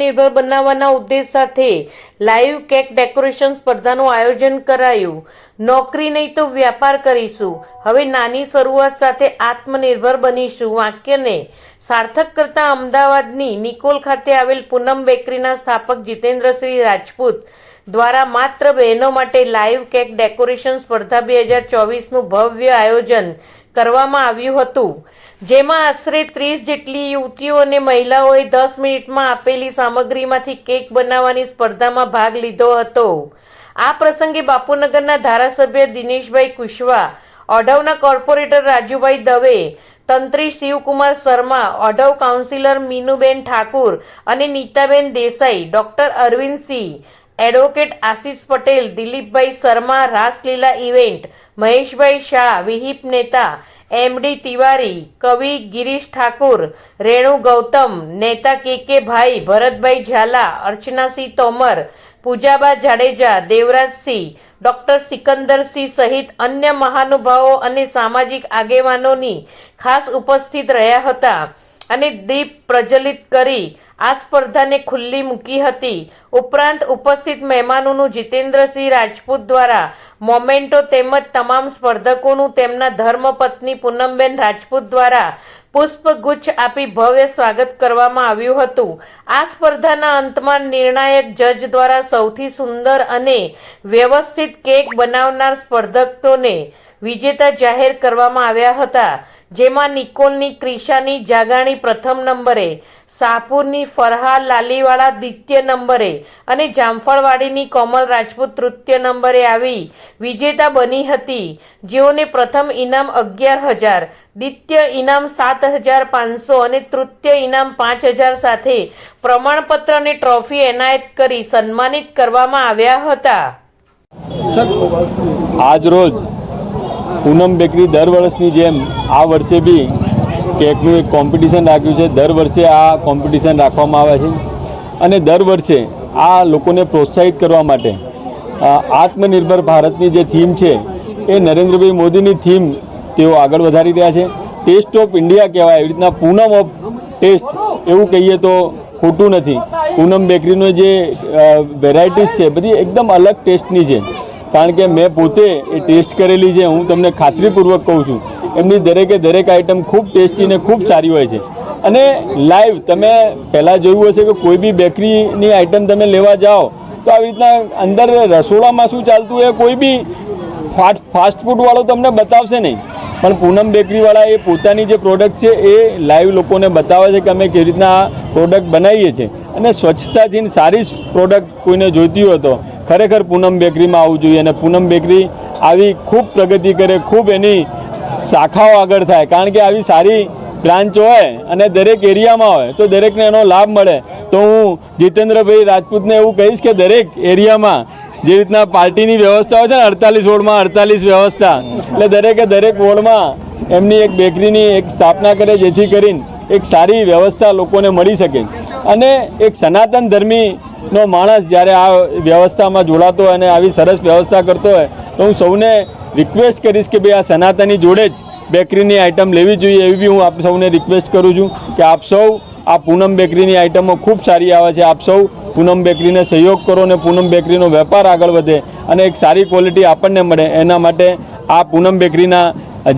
નિર્ભર બનાવવાના ઉદ્દેશ સાથે લાઈવ કેક ડેકોરેશન સ્પર્ધાનું આયોજન કરાયું। નોકરી નહીં તો વ્યાપાર કરીશું, હવે નાની શરૂઆત સાથે આત્મનિર્ભર બનીશું વાક્યને સાર્થક કરતા અમદાવાદની નિકોલ ખાતે આવેલ પૂનમ બેકરીના સ્થાપક જીતેન્દ્રસિંહ રાજપૂત દ્વારા માત્ર બહેનો માટે લાઈવ કેક ડેકોરેશન સ્પર્ધા 2024નું ભવ્ય આયોજન કરવામાં આવ્યું હતું, જેમાં આશરે 30 જેટલી યુવતીઓ અને મહિલાઓએ 10 મિનિટમાં આપેલી સામગ્રીમાંથી કેક બનાવવાની સ્પર્ધામાં ભાગ લીધો હતો। આ પ્રસંગે બાપુનગરના ધારાસભ્ય દિનેશભાઈ કુશવા, ઓઢવના કોર્પોરેટર રાજુભાઈ દવે, તંત્રી શિવકુમાર શર્મા, ઓઢવ કાઉન્સિલર મીનુબેન ઠાકુર અને નીતાબેન દેસાઈ, ડોક્ટર અરવિંદસિંહ, એડવોકેટ આશીષ પટેલ, દિલીપભાઈ શર્મા, રાસલીલા ઇવેન્ટ, મહેશભાઈ શાહ, વિહિપ નેતા એમડી તિવારી, કવિ ગિરીશ ઠાકુર, રેણુ ગૌતમ, નેતા કે ભાઈ, ભરતભાઈ ઝાલા, અર્ચનાસિંહ તોમર, પૂજાબા જાડેજા, દેવરાજસિંહ, ડોક્ટર સિકંદરસિંહ સહિત અન્ય મહાનુભાવો અને સામાજિક આગેવાનોની ખાસ ઉપસ્થિત રહ્યા હતા અને દીપ પ્રજ્વલિત કરી આ સ્પર્ધાને ખુલ્લી મૂકી હતી। ઉપરાંત ઉપસ્થિત મહેમાનોનું જીતેન્દ્રસિંહ રાજપૂત દ્વારા મોમેન્ટો તેમજ તમામ સ્પર્ધકોનું તેમના ધર્મપત્ની પૂનમબેન રાજપૂત દ્વારા પુષ્પગુચ્છ આપી ભવ્ય સ્વાગત કરવામાં આવ્યું હતું। આ સ્પર્ધાના અંતમાં નિર્ણાયક જજ દ્વારા સૌથી સુંદર અને વ્યવસ્થિત કેક બનાવનાર સ્પર્ધકોને વિજેતા જાહેર કરવામાં આવ્યા હતા, જેમાં નિકોલની ક્રિશાની જાગાણી પ્રથમ નંબરે, શાહપુરની ફરહા લાલીવાળા દ્વિતીય નંબરે અને જામફળવાડીની કોમલ રાજપૂત તૃતીય નંબરે આવી વિજેતા બની હતી, જેઓને પ્રથમ ઇનામ 11,000, દ્વિતીય ઇનામ 7,500 અને તૃતીય ઇનામ 5,000 સાથે પ્રમાણપત્ર અને ટ્રોફી એનાયત કરી સન્માનિત કરવામાં આવ્યા હતા। આજ રોજ પૂનમ બેકરી દર વર્ષની જેમ આ વર્ષે બી કેકનું એક કોમ્પિટિશન રાખ્યું છે। દર વર્ષે આ કોમ્પિટિશન રાખવામાં આવે છે અને દર વર્ષે આ લોકોને પ્રોત્સાહિત કરવા માટે આત્મનિર્ભર ભારતની જે થીમ છે એ નરેન્દ્રભાઈ મોદીની થીમ તેઓ આગળ વધારી રહ્યા છે। ટેસ્ટ ઓફ ઇન્ડિયા કહેવાય, એવી રીતના પૂનમ ઓફ ટેસ્ટ એવું કહીએ તો ખોટું નથી। પૂનમ બેકરીનો જે વેરાયટીઝ છે બધી એકદમ અલગ ટેસ્ટની છે, કારણ કે મેં પોતે એ ટેસ્ટ કરેલી છે। હું તમને ખાતરીપૂર્વક કહું છું, એમની દરેકે દરેક આઈટમ ખૂબ ટેસ્ટી ને ખૂબ સારી હોય છે અને લાઈવ તમે પહેલાં જોયું હશે કે કોઈ બી બેકરીની આઈટમ તમે લેવા જાઓ તો આવી રીતના અંદર રસોડામાં શું ચાલતું એ કોઈ બી ફાસ્ટ ફૂડવાળો તમને બતાવશે નહીં, પણ પૂનમ બેકરીવાળા એ પોતાની જે પ્રોડક્ટ છે એ લાઈવ લોકોને બતાવે છે કે અમે કેવી રીતના આ પ્રોડક્ટ બનાવીએ છીએ અને સ્વચ્છતાથી સારી પ્રોડક્ટ કોઈને જોઈતી હોય તો ખરેખર પૂનમ બેકરીમાં આવવું જોઈએ અને પૂનમ બેકરી આવી ખૂબ પ્રગતિ કરે, ખૂબ એની શાખાઓ આગળ થાય, કારણ કે આવી સારી બ્રાન્ચ હોય અને દરેક એરિયામાં હોય તો દરેકને એનો લાભ મળે। તો હું જીતેન્દ્રભાઈ રાજપૂતને એવું કહીશ કે દરેક એરિયામાં જે રીતના પાર્ટીની વ્યવસ્થા હોય છે ને 48 વોર્ડમાં 48 વ્યવસ્થા, એટલે દરેકે દરેક વોર્ડમાં એમની એક બેકરીની એક સ્થાપના કરે, જેથી કરીને એક સારી વ્યવસ્થા લોકોને મળી શકે અને એક સનાતન ધર્મીનો માણસ જ્યારે આ વ્યવસ્થામાં જોડાતો હોય અને આવી સરસ વ્યવસ્થા કરતો હોય તો હું સૌને રિક્વેસ્ટ કરીશ કે ભાઈ આ સનાતની જોડે જ બેકરીની આઈટમ લેવી જોઈએ, એવી બી હું આપ સૌને રિક્વેસ્ટ કરું છું કે આપ સૌ આ પૂનમ બેકરીની આઈટમો ખૂબ સારી આવે છે। આપ સૌ પૂનમ બેકરીને સહયોગ કરો અને પૂનમ બેકરીનો વેપાર આગળ વધે અને એક સારી ક્વોલિટી આપણને મળે, એના માટે આ પૂનમ બેકરીના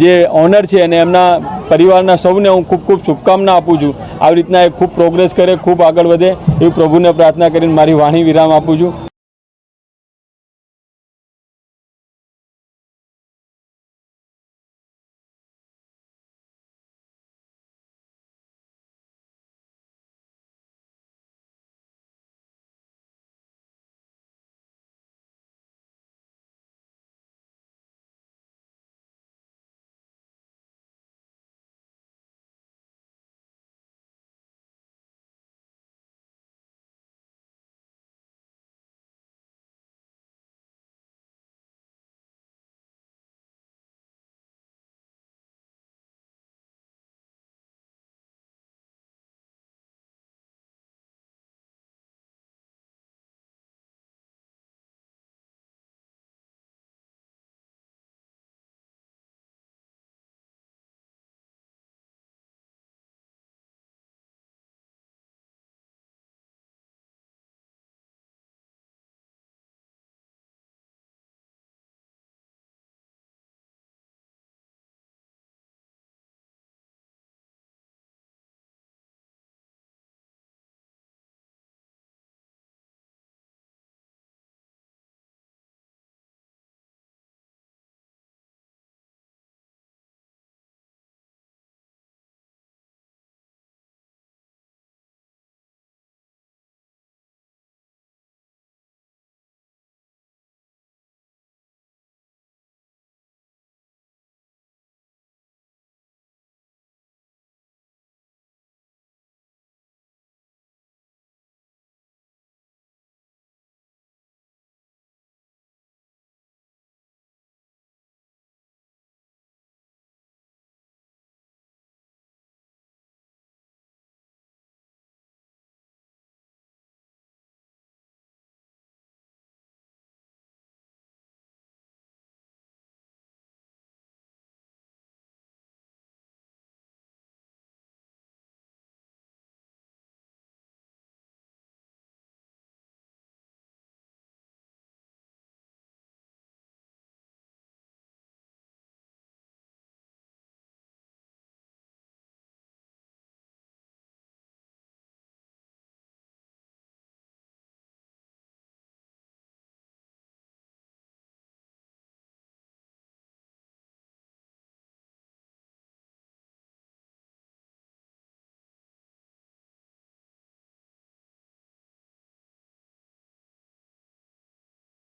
જે ઓનર છે અને એમના પરિવારના સૌને હું ખૂબ ખૂબ શુભકામના આપું છું। આવી રીતના એ ખૂબ પ્રોગ્રેસ કરે, ખૂબ આગળ વધે એવી પ્રભુને પ્રાર્થના કરીને મારી વાણી વિરામ આપું છું।